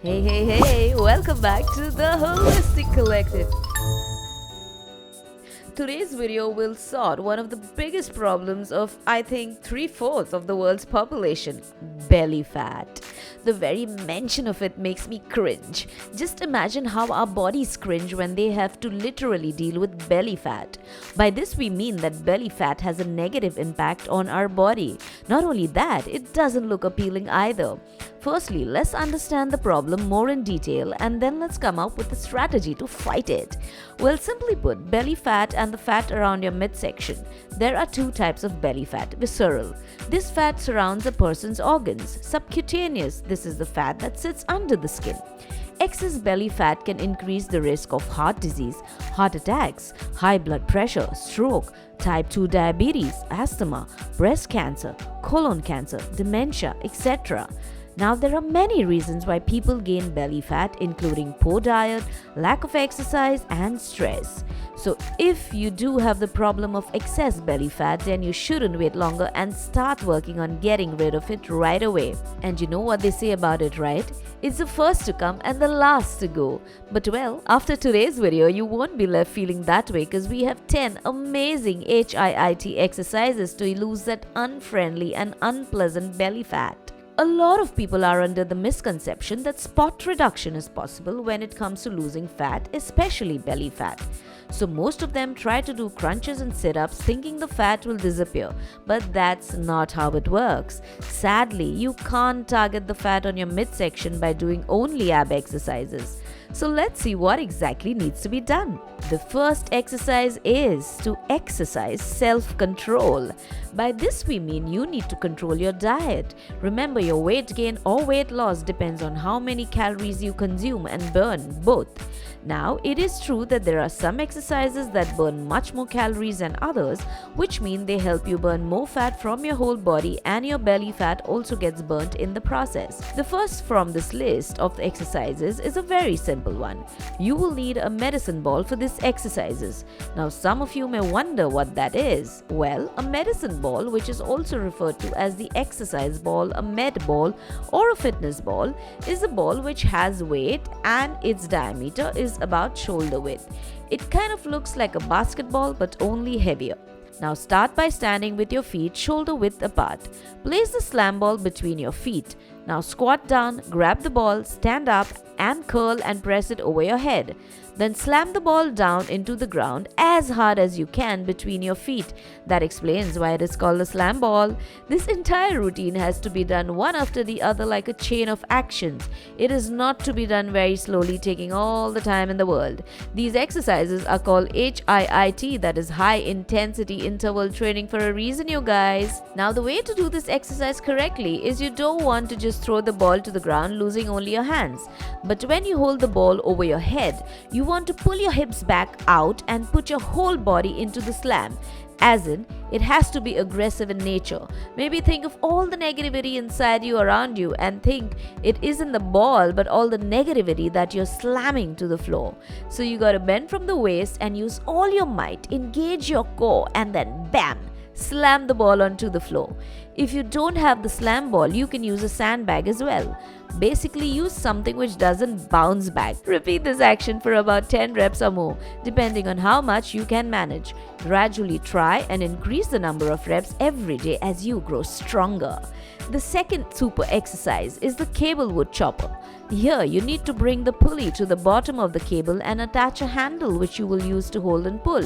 Hey, welcome back to the Holistic Collective. Today's video will sort one of the biggest problems of, I think, 3/4 of the world's population: belly fat. The very mention of it makes me cringe. Just imagine how our bodies cringe when they have to literally deal with belly fat. By this we mean that belly fat has a negative impact on our body. Not only that, it doesn't look appealing either. Firstly, let's understand the problem more in detail and then let's come up with a strategy to fight it. Well, simply put, belly fat and the fat around your midsection. There are two types of belly fat: visceral. This fat surrounds a person's organs. Subcutaneous. This is the fat that sits under the skin. Excess belly fat can increase the risk of heart disease, heart attacks, high blood pressure, stroke, type 2 diabetes, asthma, breast cancer, colon cancer, dementia, etc. Now, there are many reasons why people gain belly fat, including poor diet, lack of exercise, and stress. So, if you do have the problem of excess belly fat, then you shouldn't wait longer and start working on getting rid of it right away. And you know what they say about it, right? It's the first to come and the last to go. But well, after today's video, you won't be left feeling that way because we have 10 amazing HIIT exercises to lose that unfriendly and unpleasant belly fat. A lot of people are under the misconception that spot reduction is possible when it comes to losing fat, especially belly fat. So most of them try to do crunches and sit-ups thinking the fat will disappear, but that's not how it works. Sadly, you can't target the fat on your midsection by doing only ab exercises. So let's see what exactly needs to be done. The first exercise is to exercise self-control. By this we mean you need to control your diet. Remember, your weight gain or weight loss depends on how many calories you consume and burn, both. Now, it is true that there are some exercises that burn much more calories than others, which mean they help you burn more fat from your whole body, and your belly fat also gets burnt in the process. The first from this list of exercises is a very simple one. You will need a medicine ball for these exercises. Now, some of you may wonder what that is. Well, a medicine ball, which is also referred to as the exercise ball, a med ball, or a fitness ball, is a ball which has weight and its diameter is about shoulder width. It kind of looks like a basketball but only heavier. Now start by standing with your feet shoulder width apart. Place the slam ball between your feet. Now squat down, grab the ball, stand up and curl and press it over your head. Then slam the ball down into the ground as hard as you can between your feet. That explains why it is called a slam ball. This entire routine has to be done one after the other like a chain of actions. It is not to be done very slowly, taking all the time in the world. These exercises are called HIIT, that is high intensity interval training, for a reason, you guys. Now, the way to do this exercise correctly is you don't want to just throw the ball to the ground losing only your hands. But when you hold the ball over your head, you want to pull your hips back out and put your whole body into the slam. As in, it has to be aggressive in nature. Maybe think of all the negativity inside you, around you, and think it isn't the ball but all the negativity that you're slamming to the floor. So you gotta bend from the waist and use all your might, engage your core, and then bam! Slam the ball onto the floor. If you don't have the slam ball, you can use a sandbag as well. Basically, use something which doesn't bounce back. Repeat this action for about 10 reps or more, depending on how much you can manage. Gradually try and increase the number of reps every day as you grow stronger. The second super exercise is the cable wood chopper. Here, you need to bring the pulley to the bottom of the cable and attach a handle which you will use to hold and pull.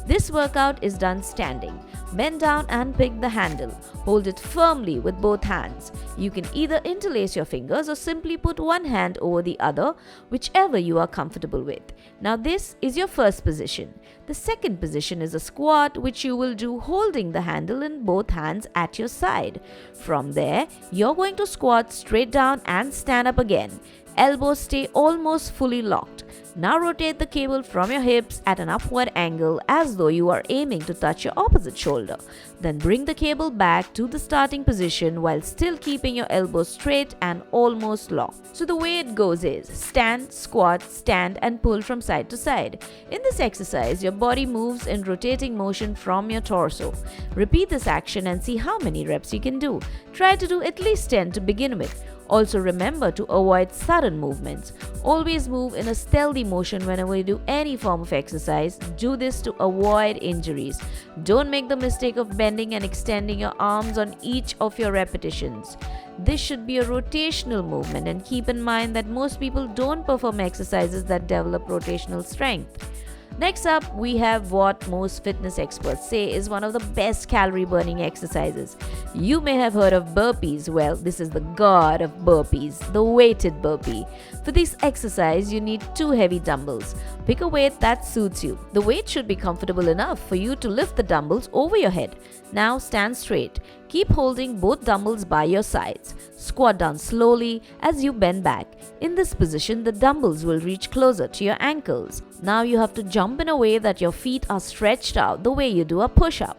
This workout is done standing. Bend down and pick the handle. Hold it firmly with both hands. You can either interlace your fingers or simply put one hand over the other, whichever you are comfortable with. Now, this is your first position. The second position is a squat, which you will do holding the handle in both hands at your side. From there, you're going to squat straight down and stand up again. Elbows stay almost fully locked. Now rotate the cable from your hips at an upward angle as though you are aiming to touch your opposite shoulder. Then bring the cable back to the starting position while still keeping your elbows straight and almost locked. So the way it goes is stand, squat, stand and pull from side to side. In this exercise, your body moves in rotating motion from your torso. Repeat this action and see how many reps you can do. Try to do at least 10 to begin with. Also remember to avoid sudden movements. Always move in a stealthy motion whenever you do any form of exercise. Do this to avoid injuries. Don't make the mistake of bending and extending your arms on each of your repetitions. This should be a rotational movement, and keep in mind that most people don't perform exercises that develop rotational strength. Next up, we have what most fitness experts say is one of the best calorie burning exercises. You may have heard of burpees. Well, this is the god of burpees, the weighted burpee. For this exercise, you need 2 heavy dumbbells. Pick a weight that suits you. The weight should be comfortable enough for you to lift the dumbbells over your head. Now stand straight. Keep holding both dumbbells by your sides. Squat down slowly as you bend back. In this position, the dumbbells will reach closer to your ankles. Now you have to jump in a way that your feet are stretched out the way you do a push-up.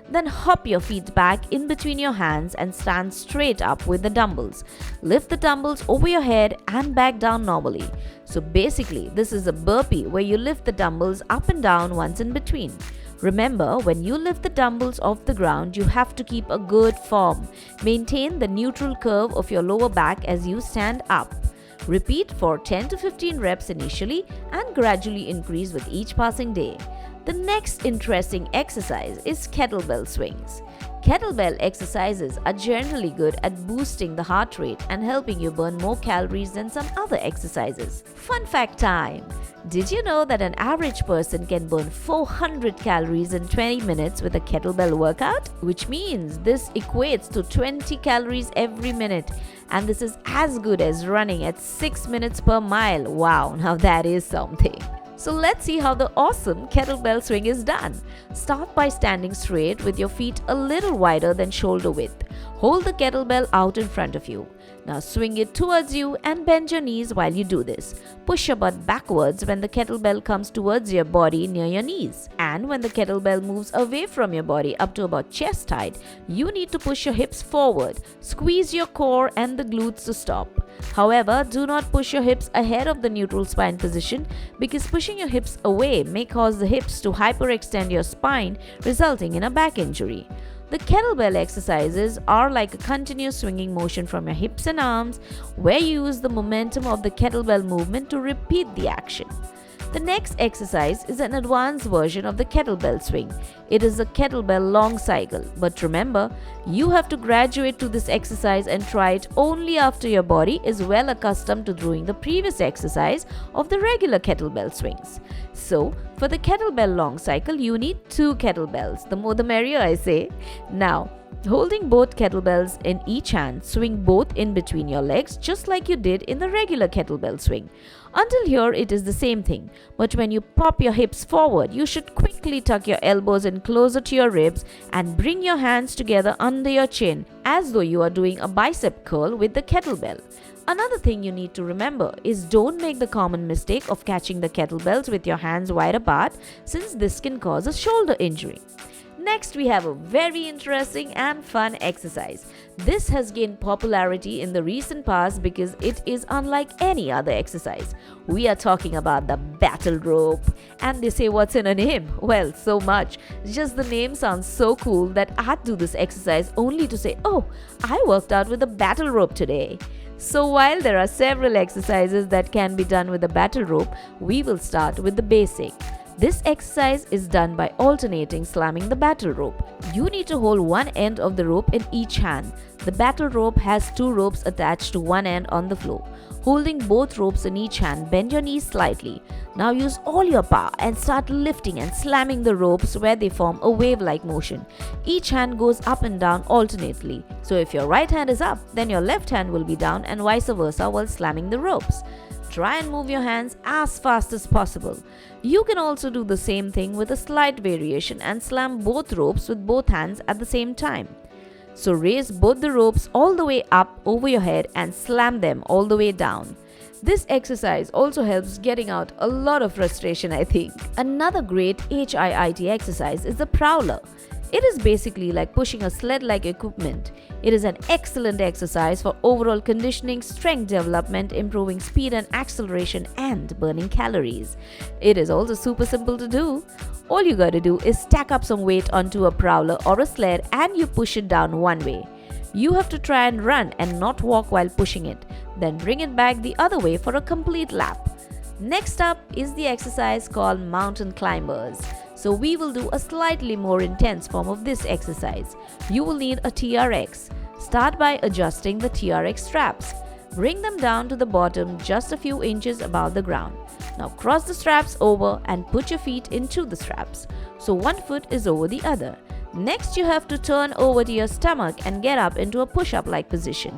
Then hop your feet back in between your hands and stand straight up with the dumbbells. Lift the dumbbells over your head and back down normally. So basically, this is a burpee where you lift the dumbbells up and down once in between. Remember, when you lift the dumbbells off the ground, you have to keep a good form. Maintain the neutral curve of your lower back as you stand up. Repeat for 10 to 15 reps initially and gradually increase with each passing day. The next interesting exercise is kettlebell swings. Kettlebell exercises are generally good at boosting the heart rate and helping you burn more calories than some other exercises. Fun fact time! Did you know that an average person can burn 400 calories in 20 minutes with a kettlebell workout? Which means this equates to 20 calories every minute, and this is as good as running at 6 minutes per mile. Wow, now that is something. So let's see how the awesome kettlebell swing is done. Start by standing straight with your feet a little wider than shoulder width. Hold the kettlebell out in front of you. Now swing it towards you and bend your knees while you do this. Push your butt backwards when the kettlebell comes towards your body near your knees. And when the kettlebell moves away from your body up to about chest height, you need to push your hips forward. Squeeze your core and the glutes to stop. However, do not push your hips ahead of the neutral spine position, because pushing your hips away may cause the hips to hyperextend your spine, resulting in a back injury. The kettlebell exercises are like a continuous swinging motion from your hips and arms, where you use the momentum of the kettlebell movement to repeat the action. The next exercise is an advanced version of the kettlebell swing. It is a kettlebell long cycle. But remember, you have to graduate to this exercise and try it only after your body is well accustomed to doing the previous exercise of the regular kettlebell swings. So, for the kettlebell long cycle, you need 2 kettlebells. The more the merrier, I say. Now, holding both kettlebells in each hand, swing both in between your legs just like you did in the regular kettlebell swing. Until here, it is the same thing. But when you pop your hips forward, you should quickly tuck your elbows in closer to your ribs and bring your hands together under your chin as though you are doing a bicep curl with the kettlebell. Another thing you need to remember is don't make the common mistake of catching the kettlebells with your hands wide apart, since this can cause a shoulder injury. Next, we have a very interesting and fun exercise. This has gained popularity in the recent past because it is unlike any other exercise. We are talking about the battle rope. And they say, what's in a name? Well, so much. Just the name sounds so cool that I'd do this exercise only to say, oh, I worked out with a battle rope today. So while there are several exercises that can be done with a battle rope, we will start with the basic. This exercise is done by alternating slamming the battle rope. You need to hold one end of the rope in each hand. The battle rope has 2 ropes attached to one end on the floor. Holding both ropes in each hand, bend your knees slightly. Now use all your power and start lifting and slamming the ropes where they form a wave-like motion. Each hand goes up and down alternately. So if your right hand is up, then your left hand will be down, and vice versa while slamming the ropes. Try and move your hands as fast as possible. You can also do the same thing with a slight variation and slam both ropes with both hands at the same time. So raise both the ropes all the way up over your head and slam them all the way down. This exercise also helps getting out a lot of frustration, I think. Another great HIIT exercise is the Purler. It is basically like pushing a sled-like equipment. It is an excellent exercise for overall conditioning, strength development, improving speed and acceleration, and burning calories. It is also super simple to do. All you gotta do is stack up some weight onto a Purler or a sled and you push it down one way. You have to try and run and not walk while pushing it. Then bring it back the other way for a complete lap. Next up is the exercise called mountain climbers. So we will do a slightly more intense form of this exercise. You will need a TRX. Start by adjusting the TRX straps. Bring them down to the bottom just a few inches above the ground. Now cross the straps over and put your feet into the straps. So one foot is over the other. Next you have to turn over to your stomach and get up into a push-up like position.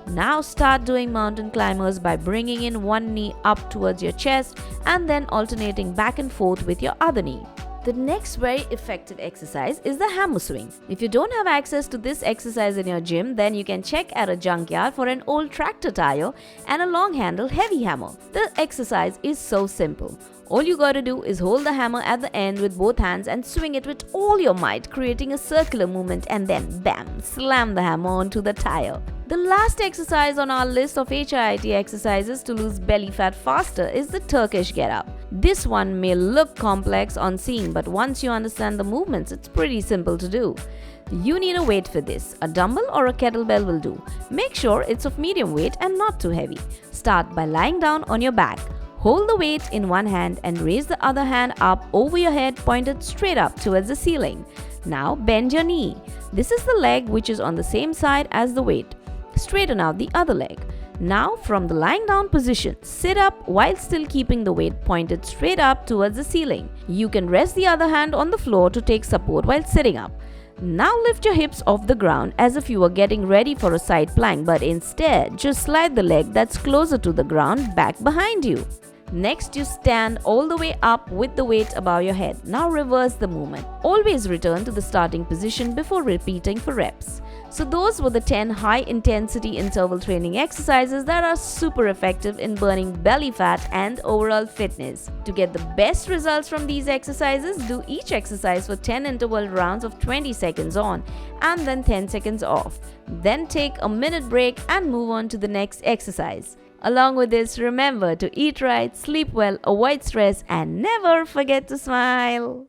Now start doing mountain climbers by bringing in one knee up towards your chest and then alternating back and forth with your other knee. The next very effective exercise is the hammer swing. If you don't have access to this exercise in your gym, then you can check at a junkyard for an old tractor tire and a long handled heavy hammer. The exercise is so simple. All you gotta do is hold the hammer at the end with both hands and swing it with all your might, creating a circular movement, and then bam, slam the hammer onto the tire. The last exercise on our list of HIIT exercises to lose belly fat faster is the Turkish get-up. This one may look complex on seeing, but once you understand the movements, it's pretty simple to do. You need a weight for this. A dumbbell or a kettlebell will do. Make sure it's of medium weight and not too heavy. Start by lying down on your back. Hold the weight in one hand and raise the other hand up over your head, pointed straight up towards the ceiling. Now bend your knee. This is the leg which is on the same side as the weight. Straighten out the other leg. Now from the lying down position, sit up while still keeping the weight pointed straight up towards the ceiling. You can rest the other hand on the floor to take support while sitting up. Now lift your hips off the ground as if you were getting ready for a side plank, but instead just slide the leg that's closer to the ground back behind you. Next, you stand all the way up with the weight above your head. Now reverse the movement. Always return to the starting position before repeating for reps. So those were the 10 high-intensity interval training exercises that are super effective in burning belly fat and overall fitness. To get the best results from these exercises, do each exercise for 10 interval rounds of 20 seconds on and then 10 seconds off. Then take a minute break and move on to the next exercise. Along with this, remember to eat right, sleep well, avoid stress, and never forget to smile.